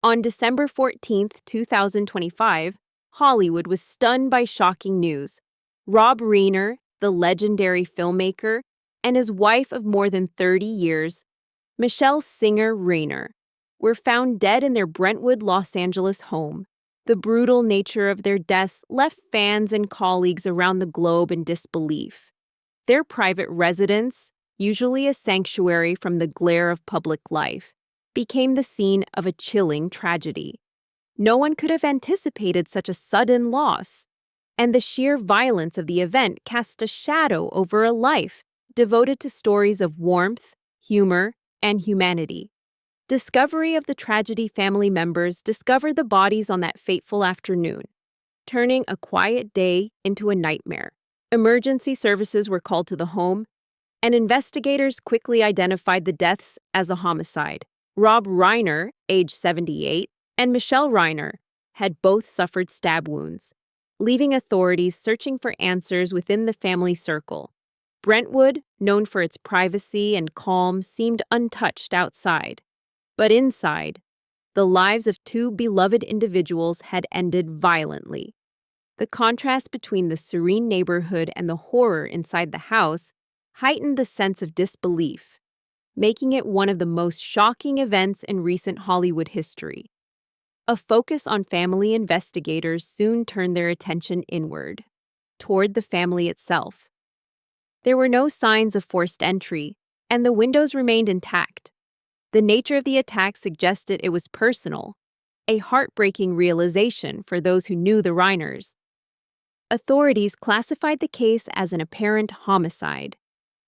On December 14th, 2025, Hollywood was stunned by shocking news. Rob Reiner, the legendary filmmaker, and his wife of more than 30 years, Michelle Singer Reiner, were found dead in their Brentwood, Los Angeles home. The brutal nature of their deaths left fans and colleagues around the globe in disbelief. Their private residence, usually a sanctuary from the glare of public life, became the scene of a chilling tragedy. No one could have anticipated such a sudden loss, and the sheer violence of the event cast a shadow over a life devoted to stories of warmth, humor, and humanity. Discovery of the tragedy: family members discovered the bodies on that fateful afternoon, turning a quiet day into a nightmare. Emergency services were called to the home, and investigators quickly identified the deaths as a homicide. Rob Reiner, age 78, and Michelle Reiner had both suffered stab wounds, leaving authorities searching for answers within the family circle. Brentwood, known for its privacy and calm, seemed untouched outside. But inside, the lives of two beloved individuals had ended violently. The contrast between the serene neighborhood and the horror inside the house heightened the sense of disbelief, making it one of the most shocking events in recent Hollywood history. A focus on family investigators soon turned their attention inward, toward the family itself. There were no signs of forced entry, and the windows remained intact. The nature of the attack suggested it was personal, a heartbreaking realization for those who knew the Reiners. Authorities classified the case as an apparent homicide,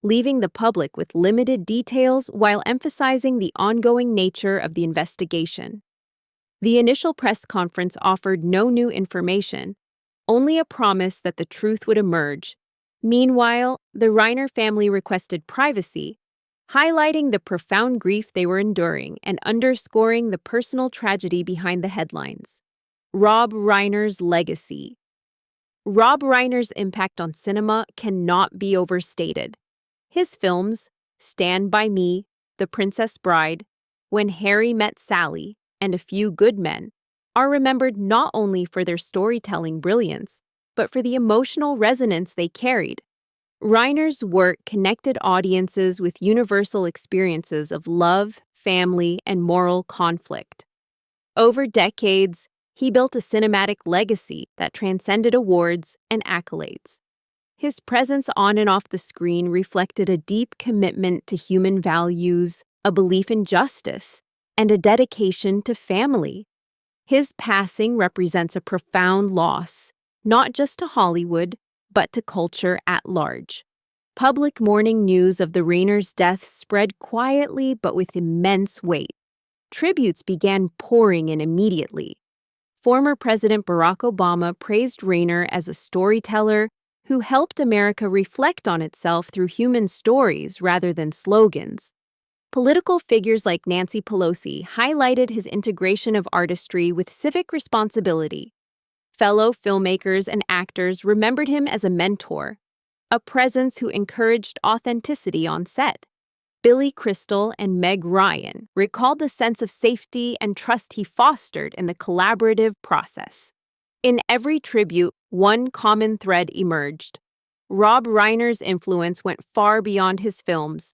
leaving the public with limited details while emphasizing the ongoing nature of the investigation. The initial press conference offered no new information, only a promise that the truth would emerge. Meanwhile, the Reiner family requested privacy, highlighting the profound grief they were enduring and underscoring the personal tragedy behind the headlines. Rob Reiner's legacy. Rob Reiner's impact on cinema cannot be overstated. His films, Stand By Me, The Princess Bride, When Harry Met Sally, and A Few Good Men, are remembered not only for their storytelling brilliance, but for the emotional resonance they carried. Reiner's work connected audiences with universal experiences of love, family, and moral conflict. Over decades, he built a cinematic legacy that transcended awards and accolades. His presence on and off the screen reflected a deep commitment to human values, a belief in justice, and a dedication to family. His passing represents a profound loss, not just to Hollywood, but to culture at large. Public mourning news of the Reiners' death spread quietly but with immense weight. Tributes began pouring in immediately. Former President Barack Obama praised Reiner as a storyteller who helped America reflect on itself through human stories rather than slogans. Political figures like Nancy Pelosi highlighted his integration of artistry with civic responsibility. Fellow filmmakers and actors remembered him as a mentor, a presence who encouraged authenticity on set. Billy Crystal and Meg Ryan recalled the sense of safety and trust he fostered in the collaborative process. In every tribute, one common thread emerged. Rob Reiner's influence went far beyond his films,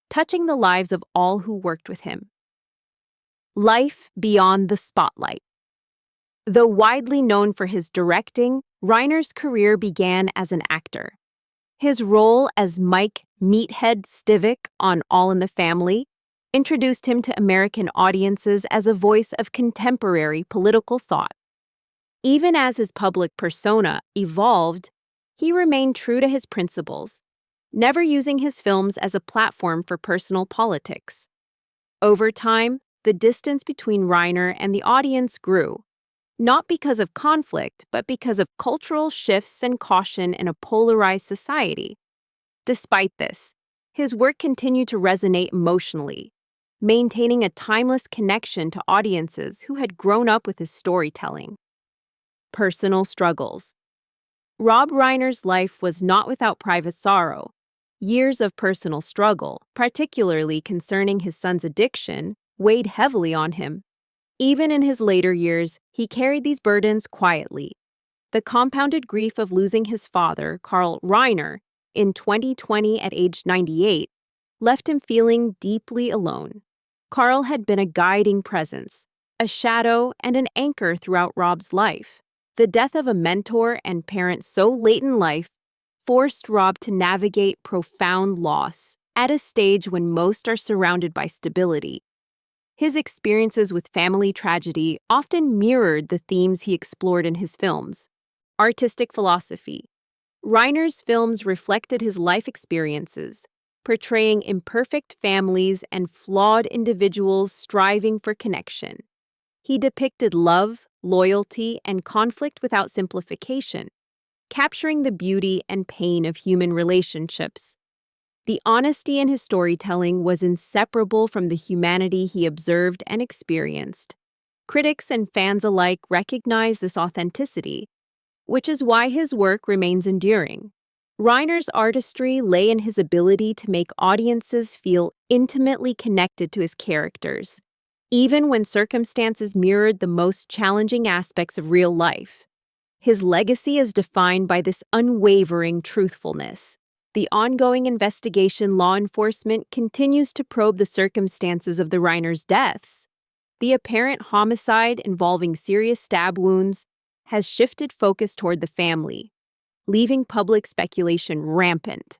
touching the lives of all who worked with him. Life beyond the spotlight. Though widely known for his directing, Reiner's career began as an actor. His role as Mike "Meathead" Stivic on All in the Family introduced him to American audiences as a voice of contemporary political thought. Even as his public persona evolved, he remained true to his principles, never using his films as a platform for personal politics. Over time, the distance between Reiner and the audience grew, not because of conflict, but because of cultural shifts and caution in a polarized society. Despite this, his work continued to resonate emotionally, maintaining a timeless connection to audiences who had grown up with his storytelling. Personal struggles. Rob Reiner's life was not without private sorrow. Years of personal struggle, particularly concerning his son's addiction, weighed heavily on him. Even in his later years, he carried these burdens quietly. The compounded grief of losing his father, Carl Reiner, in 2020 at age 98, left him feeling deeply alone. Carl had been a guiding presence, a shadow and an anchor throughout Rob's life. The death of a mentor and parent so late in life forced Rob to navigate profound loss at a stage when most are surrounded by stability. His experiences with family tragedy often mirrored the themes he explored in his films. Artistic philosophy. Reiner's films reflected his life experiences, portraying imperfect families and flawed individuals striving for connection. He depicted love, loyalty, and conflict without simplification, capturing the beauty and pain of human relationships. The honesty in his storytelling was inseparable from the humanity he observed and experienced. Critics and fans alike recognize this authenticity, which is why his work remains enduring. Reiner's artistry lay in his ability to make audiences feel intimately connected to his characters, even when circumstances mirrored the most challenging aspects of real life. His legacy is defined by this unwavering truthfulness. The ongoing investigation law enforcement continues to probe the circumstances of the Reiner's deaths. The apparent homicide involving serious stab wounds has shifted focus toward the family, leaving public speculation rampant.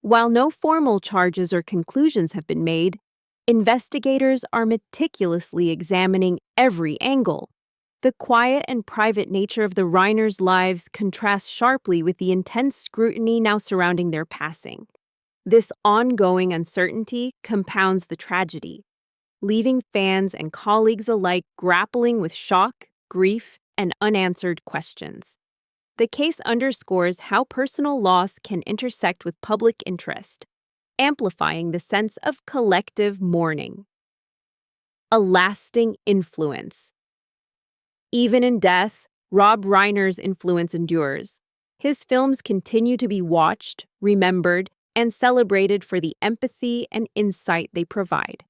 While no formal charges or conclusions have been made, investigators are meticulously examining every angle. The quiet and private nature of the Reiners' lives contrasts sharply with the intense scrutiny now surrounding their passing. This ongoing uncertainty compounds the tragedy, leaving fans and colleagues alike grappling with shock, grief, and unanswered questions. The case underscores how personal loss can intersect with public interest, amplifying the sense of collective mourning. A lasting influence. Even in death, Rob Reiner's influence endures. His films continue to be watched, remembered, and celebrated for the empathy and insight they provide.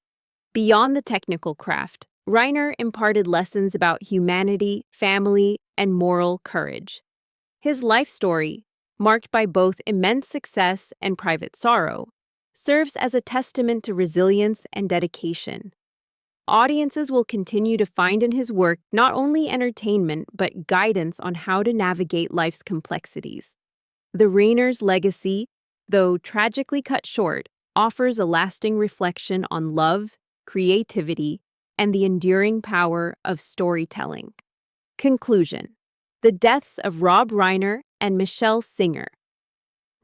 Beyond the technical craft, Reiner imparted lessons about humanity, family, and moral courage. His life story, marked by both immense success and private sorrow, serves as a testament to resilience and dedication. Audiences will continue to find in his work not only entertainment but guidance on how to navigate life's complexities. The Reiner's legacy, though tragically cut short, offers a lasting reflection on love, creativity, and the enduring power of storytelling. Conclusion. The deaths of Rob Reiner and Michelle Singer.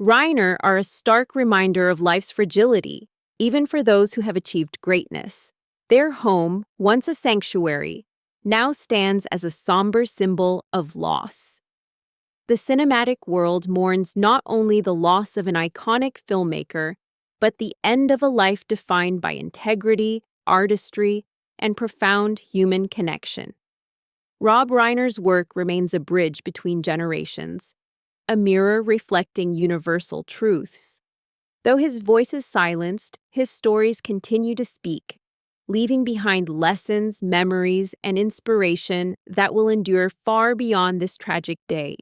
Reiner are a stark reminder of life's fragility, even for those who have achieved greatness. Their home, once a sanctuary, now stands as a somber symbol of loss. The cinematic world mourns not only the loss of an iconic filmmaker, but the end of a life defined by integrity, artistry, and profound human connection. Rob Reiner's work remains a bridge between generations, a mirror reflecting universal truths. Though his voice is silenced, his stories continue to speak, leaving behind lessons, memories, and inspiration that will endure far beyond this tragic day.